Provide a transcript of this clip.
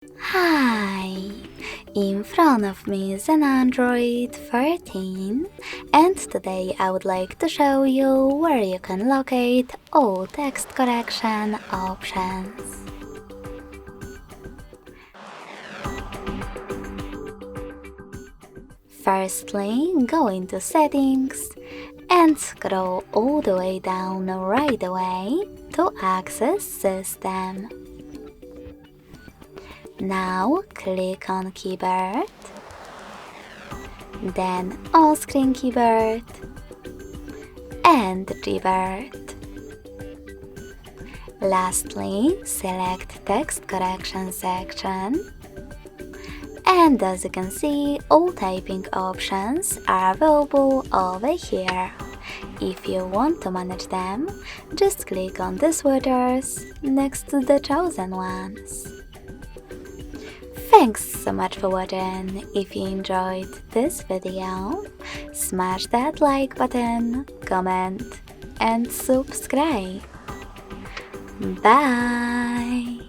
Hi! In front of me is an Android 13 and today I would like to show you where you can locate all text correction options. Firstly, go into Settings and scroll all the way down right away to access System. Now click on Keyboard, then On-Screen Keyboard and Gboard. Lastly, select Text Correction section. And as you can see, all typing options are available over here. If you want to manage them, just click on the switches next to the chosen ones. Thanks so much for watching. If you enjoyed this video, smash that like button, comment and subscribe. Bye!